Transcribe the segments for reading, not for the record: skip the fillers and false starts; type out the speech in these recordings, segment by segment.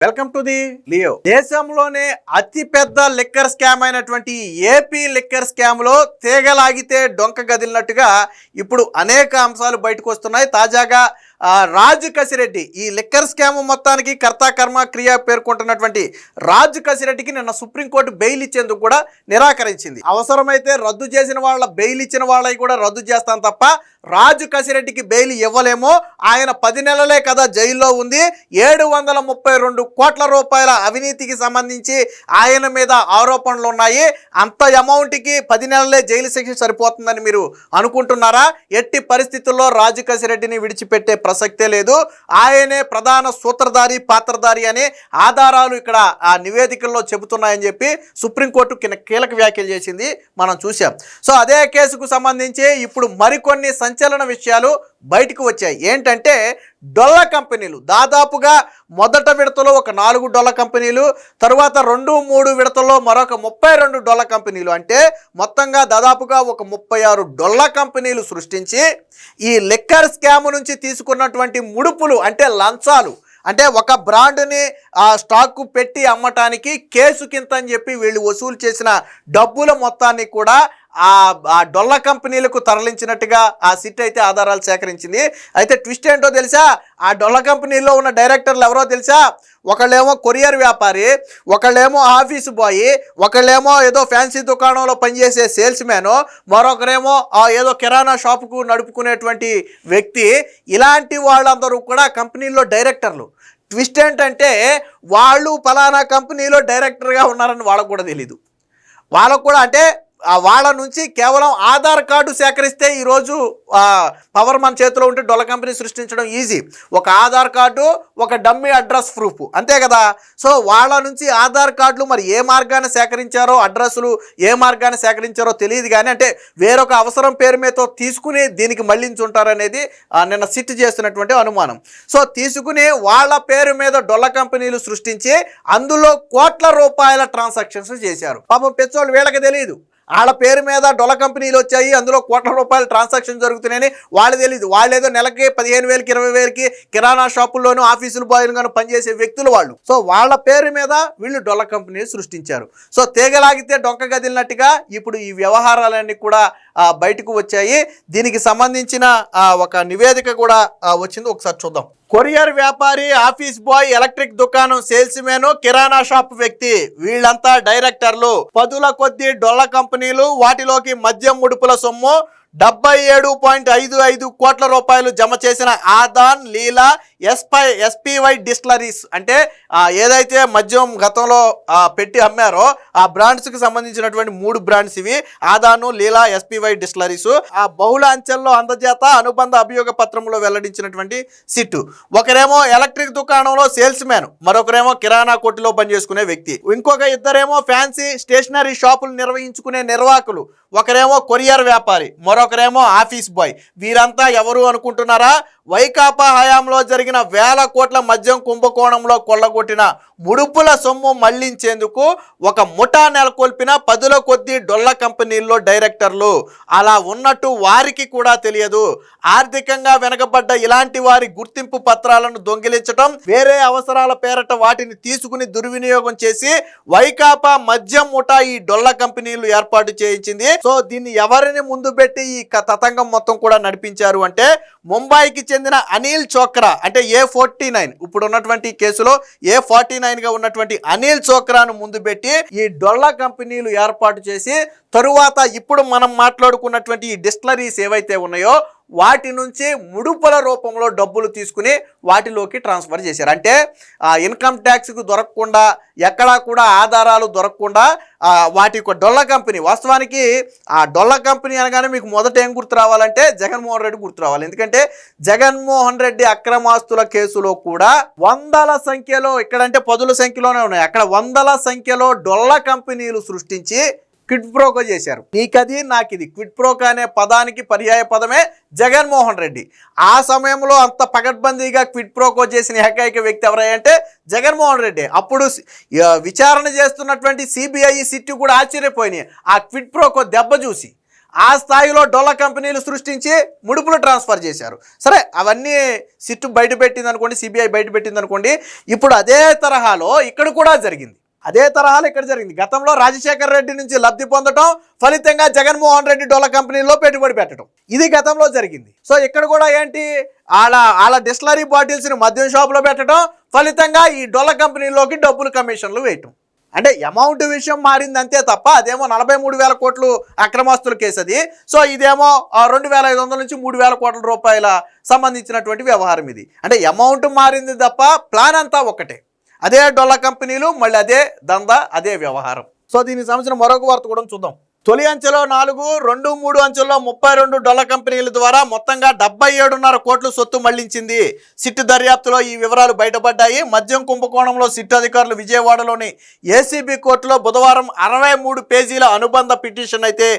Welcome to the Leo. దేశంలోనే అతి పెద్ద లిక్కర్ స్కామ్ అయినటువంటి ఏపీ లిక్కర్ స్కామ్ లో తీగలాగితే డొంక గదిలినట్టుగా ఇప్పుడు అనేక అంశాలు బయటకు వస్తున్నాయి. తాజాగా రాజు కసిరెడ్డి ఈ లిక్కర్ స్కామ్ మొత్తానికి కర్త కర్మ క్రియ పేర్కొంటున్నటువంటి రాజు కసిరెడ్డికి నిన్న సుప్రీంకోర్టు బెయిల్ ఇచ్చేందుకు కూడా నిరాకరించింది. అవసరమైతే రద్దు చేసిన వాళ్ళ బెయిల్ ఇచ్చిన వాళ్ళవి కూడా రద్దు చేస్తాం తప్ప రాజు కసిరెడ్డికి బెయిల్ ఇవ్వలేమో. ఆయన 10 నెలలే కదా జైల్లో ఉంది. 732 కోట్ల రూపాయల అవినీతికి సంబంధించి ఆయన మీద ఆరోపణలు ఉన్నాయి. అంత అమౌంట్కి 10 నెలలే జైలు శిక్ష సరిపోతుందని మీరు అనుకుంటున్నారా? ఎట్టి పరిస్థితుల్లో రాజు కసిరెడ్డిని విడిచిపెట్టే ప్రసక్తే లేదు. ఆయనే ప్రధాన సూత్రధారి పాత్రధారి అనే ఆధారాలు ఇక్కడ ఆ నివేదికల్లో చెబుతున్నాయని చెప్పి సుప్రీంకోర్టు కీలక వ్యాఖ్యలు చేసింది, మనం చూసాం. సో అదే కేసుకు సంబంధించి ఇప్పుడు మరికొన్ని సంచలన విషయాలు బయటకు వచ్చాయి. ఏంటంటే డొల్ల కంపెనీలు దాదాపుగా మొదట విడతలో ఒక 4 డొల్ల కంపెనీలు, తర్వాత 2-3 విడతల్లో మరొక 32 డొల్ల కంపెనీలు, అంటే మొత్తంగా దాదాపుగా ఒక 36 డొల్ల కంపెనీలు సృష్టించి ఈ లిక్కర్ స్కామ్ నుంచి తీసుకున్నటువంటి ముడుపులు అంటే లంచాలు, అంటే ఒక బ్రాండ్ని ఆ స్టాక్ పెట్టి అమ్మటానికి కేసుకింత అని చెప్పి వీళ్ళు వసూలు చేసిన డబ్బుల మొత్తాన్ని కూడా ఆ డొల్ల కంపెనీలకు తరలించినట్టుగా ఆ సిట్ అయితే ఆధారాలు సేకరించింది. అయితే ట్విస్ట్ ఏంటో తెలుసా? ఆ డొల్ల కంపెనీలో ఉన్న డైరెక్టర్లు ఎవరో తెలుసా? ఒకళ్ళేమో కొరియర్ వ్యాపారి, ఒకళ్ళేమో ఆఫీసు బాయ్, ఒకళ్ళేమో ఏదో ఫ్యాన్సీ దుకాణంలో పనిచేసే సేల్స్ మ్యాను, మరొకరేమో ఏదో కిరాణా షాపుకు నడుపుకునేటువంటి వ్యక్తి. ఇలాంటి వాళ్ళందరూ కూడా కంపెనీల్లో డైరెక్టర్లు. ట్విస్ట్ ఏంటంటే వాళ్ళు ఫలానా కంపెనీలో డైరెక్టర్గా ఉన్నారని వాళ్ళకు కూడా తెలీదు. వాళ్ళకు కూడా అంటే వాళ్ళ నుంచి కేవలం ఆధార్ కార్డు సేకరిస్తే ఈరోజు పవర్ మన చేతిలో ఉంటే డొల్ల కంపెనీ సృష్టించడం ఈజీ. ఒక ఆధార్ కార్డు, ఒక డమ్మీ అడ్రస్ ప్రూఫ్, అంతే కదా. సో వాళ్ళ నుంచి ఆధార్ కార్డులు మరి ఏ మార్గాన్ని సేకరించారో, అడ్రస్లు ఏ మార్గాన్ని సేకరించారో తెలియదు, కానీ అంటే వేరొక అవసరం పేరు మీద తీసుకుని దీనికి మళ్లించుంటారనేది నిన్న సిట్ చేస్తున్నటువంటి అనుమానం. సో తీసుకుని వాళ్ళ పేరు మీద డొల్ల కంపెనీలు సృష్టించి అందులో కోట్ల రూపాయల ట్రాన్సాక్షన్స్ చేశారు. పాపం పెచ్చోళ్ళు వీళ్ళకి తెలియదు. వాళ్ళ పేరు మీద డొల్ల కంపెనీలు వచ్చాయి, అందులో కోట్ల రూపాయల ట్రాన్సాక్షన్ జరుగుతున్నాయని వాళ్ళు తెలియదు. వాళ్ళు ఏదో నెలకి 15,000కి 20,000కి కిరాణా షాపుల్లోనూ ఆఫీసులు బాయ్లుగాను పనిచేసే వ్యక్తులు వాళ్ళు. సో వాళ్ళ పేరు మీద వీళ్ళు డొల్ల కంపెనీలు సృష్టించారు. సో తీగలాగితే డొంక గదిలినట్టుగా ఇప్పుడు ఈ వ్యవహారాలన్నీ కూడా బయటకు వచ్చాయి. దీనికి సంబంధించిన ఒక నివేదిక కూడా వచ్చింది, ఒకసారి చూద్దాం. కొరియర్ వ్యాపారి, ఆఫీస్ బాయ్, ఎలక్ట్రిక్ దుకాణం సేల్స్ మ్యాన్, కిరాణా షాప్ వ్యక్తి, వీళ్ళంతా డైరెక్టర్లు. పదుల కొద్ది డొల్ల కంపెనీలు, వాటిలోకి మద్యం ముడుపుల సొమ్ము 77.55 కోట్ల రూపాయలు జమ చేసిన ఆదాన్, లీలా, ఎస్పీవై డిస్టిలరీస్, అంటే ఏదైతే మద్యం గతంలో పెట్టి అమ్మారో ఆ బ్రాండ్స్కి సంబంధించినటువంటి 3 బ్రాండ్స్ ఇవి: ఆదాను, లీలా, ఎస్పీవై డిస్టిలరీస్. ఆ బహుళ అంచెల్లో అందజేత అనుబంధ అభియోగ పత్రంలో వెల్లడించినటువంటి సిట్టు. ఒకరేమో ఎలక్ట్రిక్ దుకాణంలో సేల్స్ మ్యాన్, మరొకరేమో కిరాణా కొట్టులో పనిచేసుకునే వ్యక్తి, ఇంకొక ఇద్దరేమో ఫ్యాన్సీ స్టేషనరీ షాపులు నిర్వహించుకునే నిర్వాహకులు, ఒకరేమో కొరియర్ వ్యాపారి, మరొకరేమో ఆఫీస్ బాయ్. వీరంతా ఎవరు అనుకుంటున్నారా? వైకాపా హయాంలో జరిగిన వేల కోట్ల మద్యం కుంభకోణంలో కొల్లగొట్టిన ముడుపుల సొమ్ము మళ్లించేందుకు ఒక ముఠా నెలకొల్పిన పదుల కొద్ది డొల్ల కంపెనీల్లో డైరెక్టర్లు. అలా ఉన్నట్టు వారికి కూడా తెలియదు. ఆర్థికంగా వెనకబడ్డ ఇలాంటి వారి గుర్తింపు పత్రాలను దొంగిలించడం, వేరే అవసరాల పేరట వాటిని తీసుకుని దుర్వినియోగం చేసి వైకాపా మద్యం ముఠా ఈ డొల్ల కంపెనీలు ఏర్పాటు చేయించింది. సో దీన్ని ఎవరిని ముందు పెట్టి ఈ తతంగం మొత్తం కూడా నడిపించారు అంటే ముంబైకి చెందిన అనిల్ చోక్రా, అంటే A49, ఇప్పుడు ఉన్నటువంటి కేసులో A49 గా ఉన్నటువంటి అనిల్ చోక్రాను ముందు పెట్టి ఈ డొల్ల కంపెనీలు ఏర్పాటు చేసి తరువాత ఇప్పుడు మనం మాట్లాడుకున్నటువంటి ఈ డిస్టిలరీస్ ఏవైతే ఉన్నాయో వాటి నుంచి ముడుపుల రూపంలో డబ్బులు తీసుకుని వాటిలోకి ట్రాన్స్ఫర్ చేశారు. అంటే ఇన్కమ్ ట్యాక్స్కు దొరకకుండా, ఎక్కడా కూడా ఆధారాలు దొరకకుండా వాటి డొల్ల కంపెనీ. వాస్తవానికి ఆ డొల్ల కంపెనీ అనగానే మీకు మొదట ఏం గుర్తు రావాలంటే జగన్మోహన్ రెడ్డి గుర్తు రావాలి. ఎందుకంటే జగన్మోహన్ రెడ్డి అక్రమాస్తుల కేసులో కూడా వందల సంఖ్యలో, ఇక్కడంటే పదుల సంఖ్యలోనే ఉన్నాయి, అక్కడ వందల సంఖ్యలో డొల్ల కంపెనీలు సృష్టించి క్విడ్ ప్రోకో చేశారు. నీకది నాకిది. క్విడ్ ప్రోకో అనే పదానికి పర్యాయ పదమే జగన్మోహన్ రెడ్డి. ఆ సమయంలో అంత పకడ్బందీగా క్విడ్ ప్రోకో చేసిన ఏకైక వ్యక్తి ఎవరంటే జగన్మోహన్ రెడ్డి. అప్పుడు విచారణ చేస్తున్నటువంటి సిబిఐ సిట్టు కూడా ఆశ్చర్యపోయినాయి ఆ క్విడ్ ప్రోకో దెబ్బ చూసి. ఆ స్థాయిలో డొల్ల కంపెనీలు సృష్టించి ముడుపులు ట్రాన్స్ఫర్ చేశారు. సరే, అవన్నీ సిట్టు బయట పెట్టింది అనుకోండి, సిబిఐ బయట పెట్టింది అనుకోండి. ఇప్పుడు అదే తరహాలో ఇక్కడ కూడా జరిగింది. గతంలో రాజశేఖర్ రెడ్డి నుంచి లబ్ధి పొందడం, ఫలితంగా జగన్మోహన్ రెడ్డి డొల్ల కంపెనీల్లో పెట్టుబడి పెట్టడం, ఇది గతంలో జరిగింది. సో ఇక్కడ కూడా ఏంటి, వాళ్ళ డిస్టిలరీ బాటిల్స్ని మద్యం షాపులో పెట్టడం, ఫలితంగా ఈ డొల్ల కంపెనీలోకి డబ్బులు కమిషన్లు వేయటం. అంటే అమౌంట్ విషయం మారింది అంతే తప్ప, అదేమో 43,000 కోట్లు అక్రమాస్తుల కేసు అది. సో ఇదేమో 2,500 నుంచి 3,000 కోట్ల రూపాయల సంబంధించినటువంటి వ్యవహారం ఇది. అంటే అమౌంట్ మారింది తప్ప ప్లాన్ అంతా ఒకటే. అదే డొల్ల కంపెనీలు, మళ్ళీ అదే దందా, అదే వ్యవహారం. సో దీనికి సంబంధించిన మరొక వార్త కూడా చూద్దాం. తొలి అంచెలో 4, 2, 3 అంచెల్లో 32 డొల్ల కంపెనీల ద్వారా మొత్తంగా 77.5 కోట్లు సొత్తు మళ్లించింది. సిట్ దర్యాప్తులో ఈ వివరాలు బయటపడ్డాయి. మద్యం కుంభకోణంలో సిట్ అధికారులు విజయవాడలోని ఏసీబీ కోర్టులో బుధవారం 63 పేజీల అనుబంధ పిటిషన్ అయితే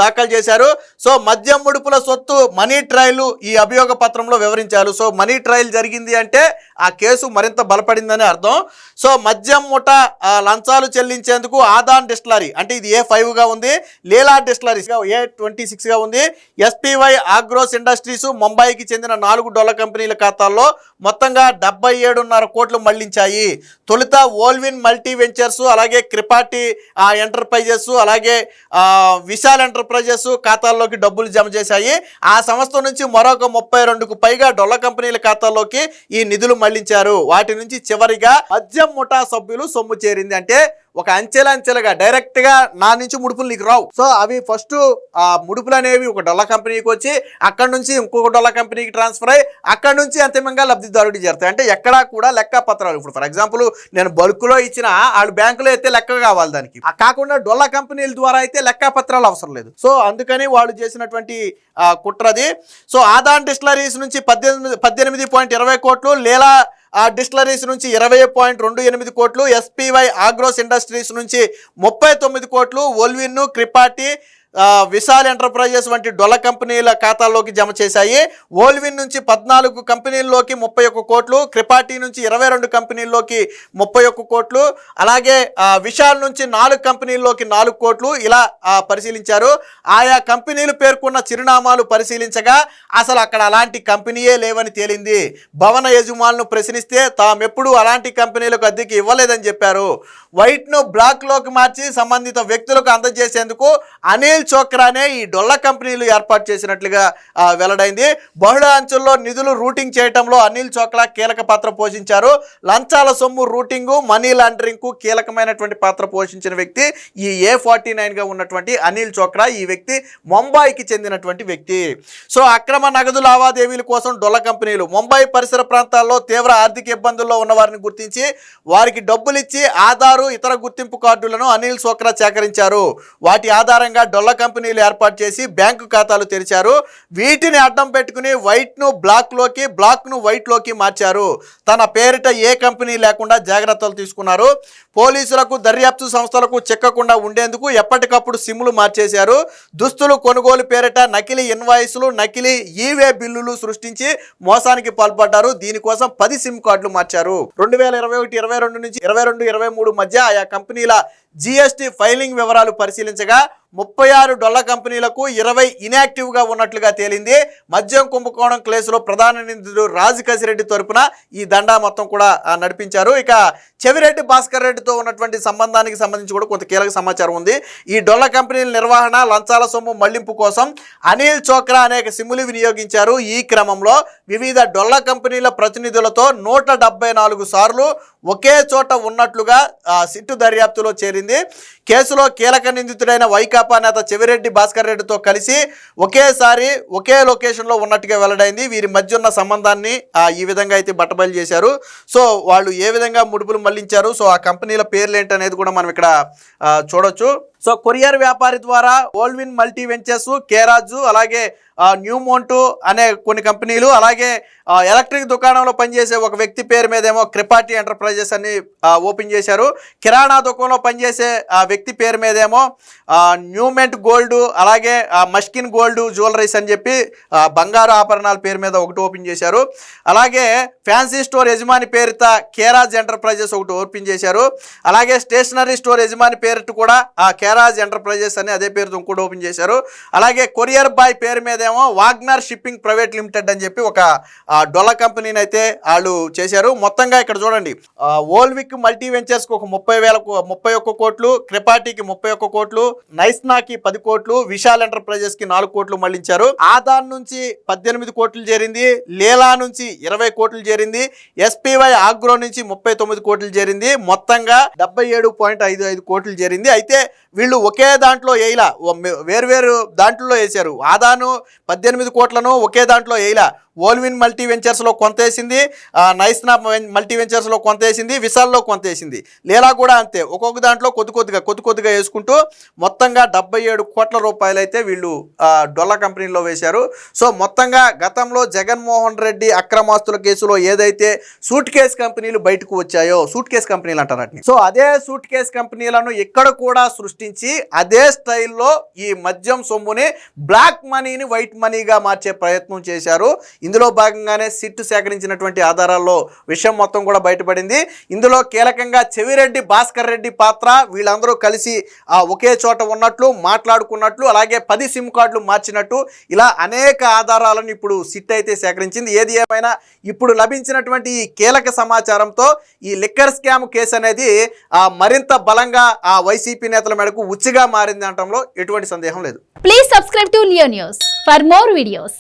దాఖలు చేశారు. సో మద్యం ముడుపుల సొత్తు మనీ ట్రయల్ ఈ అభియోగ పత్రంలో వివరించారు. సో మనీ ట్రయల్ జరిగింది అంటే ఆ కేసు మరింత బలపడిందని అర్థం. సో మద్యం ముఠా లంచాలు చెల్లించేందుకు ఆదాన్ డిస్టిలరీ, అంటే ఇది A5గా ఉంది, లీలా డిస్టిలరీస్ A26గా ఉంది, SPY ఆగ్రోస్ ఇండస్ట్రీస్ ముంబైకి చెందిన 4 డొల్ల కంపెనీల ఖాతాల్లో మొత్తంగా 77.5 కోట్లు మళ్లించాయి. తొలుత ఓల్విన్ మల్టీ వెంచర్స్, అలాగే క్రిపాటి ఎంటర్ప్రైజెస్, అలాగే విశాల్ ఎంటర్ప్రైజెస్ ఖాతాల్లోకి డబ్బులు జమ చేశాయి. ఆ సంస్థ నుంచి మరొక 32కు పైగా డొల్ల కంపెనీల ఖాతాల్లోకి ఈ నిధులు మళ్లించారు. వాటి నుంచి చివరిగా మద్యం ముఠా సభ్యులు సొమ్ము చేరింది. అంటే ఒక అంచెలంచెలుగా డైరెక్ట్గా నా నుంచి ముడుపులు నీకు రావు. సో అవి ఫస్ట్ ముడుపులు అనేవి ఒక డొల్ల కంపెనీకి వచ్చి, అక్కడ నుంచి ఇంకొక డొల్ల కంపెనీకి ట్రాన్స్ఫర్ అయ్యి, అక్కడ నుంచి అంతిమంగా లబ్ధిదారుడికి చేరుతాయి. అంటే ఎక్కడా కూడా లెక్క పత్రాలు, ఇప్పుడు ఫర్ ఎగ్జాంపుల్ నేను బల్క్లో ఇచ్చిన వాళ్ళు బ్యాంకులో అయితే లెక్క కావాలి, దానికి కాకుండా డొల్ల కంపెనీల ద్వారా అయితే లెక్క పత్రాలు అవసరం లేదు. సో అందుకని వాళ్ళు చేసినటువంటి కుట్రది. సో ఆదాన్ డిస్టిలరీస్ నుంచి 18.20 కోట్లు, లీలా డిస్టిలరీస్ నుంచి 20.28 కోట్లు, SPY ఆగ్రోస్ ఇండస్ట్రీస్ నుంచి 39 కోట్లు, ఓల్విన్, క్రిపాటి, విశాల్ ఎంటర్ప్రైజెస్ వంటి డొల్ల కంపెనీల ఖాతాల్లోకి జమ చేశాయి. ఓల్విన్ నుంచి 14 కంపెనీల్లోకి 31 కోట్లు, క్రిపాటి నుంచి 22 కంపెనీల్లోకి 31 కోట్లు, అలాగే విశాల్ నుంచి 4 కంపెనీల్లోకి 4 కోట్లు ఇలా పరిశీలించారు. ఆయా కంపెనీలు పేర్కొన్న చిరునామాలు పరిశీలించగా అసలు అక్కడ అలాంటి కంపెనీయే లేవని తేలింది. భవన యజమానులను ప్రశ్నిస్తే తామెప్పుడు అలాంటి కంపెనీలకు అద్దెకి ఇవ్వలేదని చెప్పారు. వైట్ను బ్లాక్లోకి మార్చి సంబంధిత వ్యక్తులకు అందజేసేందుకు అనిల్ చోక్రానే ఈ డొల్ల కంపెనీలు ఏర్పాటు చేసినట్లుగా వెల్లడైంది. బహుళ అంచుల్లో నిధులు రూటింగ్ చేయడంలో అనిల్ చోక్రా కీలక పాత్ర పోషించారు. లంచాల సొమ్ము రూటింగు, మనీ లాండరింగ్కు కీలకమైనటువంటి పాత్ర పోషించిన వ్యక్తి ఈ A49గా ఉన్నటువంటి అనిల్ చోక్రా. ఈ వ్యక్తి ముంబైకి చెందినటువంటి వ్యక్తి. సో అక్రమ నగదు లావాదేవీల కోసం డొల్ల కంపెనీలు ముంబై పరిసర ప్రాంతాల్లో తీవ్ర ఆర్థిక ఇబ్బందుల్లో ఉన్న వారిని గుర్తించి వారికి డబ్బులిచ్చి ఆధారు, ఇతర గుర్తింపు కార్డులను అనిల్ చోక్రా సేకరించారు. వాటి ఆధారంగా డొల్ల కంపెనీలు ఏర్పాటు చేసి బ్యాంకు ఖాతాలు తెరిచారు. వీటిని అడ్డం పెట్టుకుని వైట్ను బ్లాక్లోకి, బ్లాక్ను వైట్లోకి మార్చారు. తన పేరిట ఏ కంపెనీ లేకుండా జాగ్రత్తలు తీసుకున్నారు. పోలీసులకు, దర్యాప్తు సంస్థలకు చిక్కకుండా ఉండేందుకు ఎప్పటికప్పుడు సిమ్లు మార్చేశారు. దుస్తులు కొనుగోలు పేరిట నకిలీ ఇన్వాయిస్లు, నకిలీ ఈవే బిల్లులు సృష్టించి మోసానికి పాల్పడ్డారు. దీనికోసం 10 సిమ్ కార్డులు మార్చారు. 2021-22 నుంచి 22-23 మధ్య ఆయా కంపెనీల GST ఫైలింగ్ వివరాలు పరిశీలించగా 36 డొల్ల కంపెనీలకు 20 ఇన్యాక్టివ్గా ఉన్నట్లుగా తేలింది. మద్యం కుంభకోణం కేసులో ప్రధాన నిందితుడు రాజు కసిరెడ్డి తరపున ఈ దండా మొత్తం కూడా నడిపించారు. ఇక చెవిరెడ్డి భాస్కర్ రెడ్డితో ఉన్నటువంటి సంబంధానికి సంబంధించి కూడా కొంత కీలక సమాచారం ఉంది. ఈ డొల్ల కంపెనీల నిర్వహణ, లంచాల సొమ్ము మళ్లింపు కోసం అనిల్ చోక్రా అనేక సిమ్ములు వినియోగించారు. ఈ క్రమంలో వివిధ డొల్ల కంపెనీల ప్రతినిధులతో 174 సార్లు ఒకే చోట ఉన్నట్లుగా సిట్టు దర్యాప్తులో చేరింది. కేసులో కీలక నిందితుడైన వైకాపా నేత చెవిరెడ్డి భాస్కర్ రెడ్డితో కలిసి ఒకేసారి ఒకే లొకేషన్లో ఉన్నట్టుగా వెల్లడైంది. వీరి మధ్య ఉన్న సంబంధాన్ని ఈ విధంగా అయితే బట్టబయలు చేశారు. సో వాళ్ళు ఏ విధంగా ముడుపులు మళ్లించారు, సో ఆ కంపెనీల పేర్లు ఏంటనేది కూడా మనం ఇక్కడ చూడొచ్చు. సో కొరియర్ వ్యాపారి ద్వారా ఓల్విన్ మల్టీ వెంచర్స్, కేరాజు, అలాగే న్యూమోంటు అనే కొన్ని కంపెనీలు, అలాగే ఎలక్ట్రిక్ దుకాణంలో పనిచేసే ఒక వ్యక్తి పేరు మీదేమో క్రిపాటి ఎంటర్ప్రైజెస్ అని ఓపెన్ చేశారు. కిరాణా దుకాణంలో పనిచేసే వ్యక్తి పేరు మీదేమో న్యూమెంట్ గోల్డ్, అలాగే మస్కిన్ గోల్డ్ జ్యువెలరీస్ అని చెప్పి బంగారు ఆభరణాల పేరు మీద ఒకటి ఓపెన్ చేశారు. అలాగే ఫ్యాన్సీ స్టోర్ యజమాని పేరుత కేరాజ్ ఎంటర్ప్రైజెస్ ఒకటి ఓపెన్ చేశారు. అలాగే స్టేషనరీ స్టోర్ యజమాని పేరుట కూడా జయరాజ్ ఎంటర్ప్రైజెస్ అని అదే పేరుతో ఇంకోటి ఓపెన్ చేశారు. అలాగే కొరియర్ బాయ్ పేరు మీదేమో వాగ్నర్ షిప్పింగ్ ప్రైవేట్ లిమిటెడ్ అని చెప్పి ఒక డొల్ల కంపెనీని అయితే వాళ్ళు చేశారు. మొత్తంగా ఇక్కడ చూడండి, ఓల్విక్ మల్టీ వెంచర్స్ కు ఒక 31 కోట్లు, క్రెపాటీకి 31 కోట్లు, నైస్నాకి 10 కోట్లు, విశాల్ ఎంటర్ప్రైజెస్ కి 4 కోట్లు మళ్లించారు. ఆదాన్ నుంచి 18 కోట్లు చేరింది, లేలా నుంచి 20 కోట్లు చేరింది, ఎస్పీవై ఆగ్రో నుంచి 39 కోట్లు చేరింది. మొత్తంగా 77.55 కోట్లు చేరింది. అయితే వీళ్ళు ఒకే దాంట్లో వేయలా, వేరు దాంట్లో వేశారు. ఆదాను 18 కోట్లను ఒకే దాంట్లో వేయలా. ఓల్విన్ మల్టీ వెంచర్స్లో కొంత వేసింది, నైస్నా మల్టీ వెంచర్స్లో కొంత వేసింది, విశాల్లో కొంత వేసింది, లేలా కూడా అంతే. ఒక్కొక్క దాంట్లో కొద్దిగా వేసుకుంటూ మొత్తంగా 77 కోట్ల రూపాయలు అయితే వీళ్ళు డొల్ల కంపెనీలో వేశారు. సో మొత్తంగా గతంలో జగన్మోహన్ రెడ్డి అక్రమాస్తుల కేసులో ఏదైతే సూట్ కేస్ కంపెనీలు బయటకు వచ్చాయో, సూట్ కేస్ కంపెనీలు అంటారు వాటిని, సో అదే సూట్ కేస్ కంపెనీలను ఇక్కడ కూడా సృష్టించి అదే స్టైల్లో ఈ మద్యం సొమ్ముని బ్లాక్ మనీని వైట్ మనీగా మార్చే ప్రయత్నం చేశారు. ఇందులో భాగంగానే సిట్ సేకరించినటువంటి ఆధారాల్లో విషయం మొత్తం కూడా బయటపడింది. ఇందులో కీలకంగా చెవిరెడ్డి భాస్కర్ రెడ్డి పాత్ర, వీళ్ళందరూ కలిసి ఒకే చోట ఉన్నట్లు మాట్లాడుకున్నట్లు, అలాగే 10 సిమ్ కార్డులు మార్చినట్టు, ఇలా అనేక ఆధారాలను ఇప్పుడు సిట్ అయితే సేకరించింది. ఏది ఏమైనా ఇప్పుడు లభించినటువంటి ఈ కీలక సమాచారంతో ఈ లిక్కర్ స్కామ్ కేసు అనేది మరింత బలంగా ఆ వైసీపీ నేతల మేడకు ఉచ్చిగా మారింది అనటంలో ఎటువంటి సందేహం లేదు. Please subscribe to Leo news for more videos.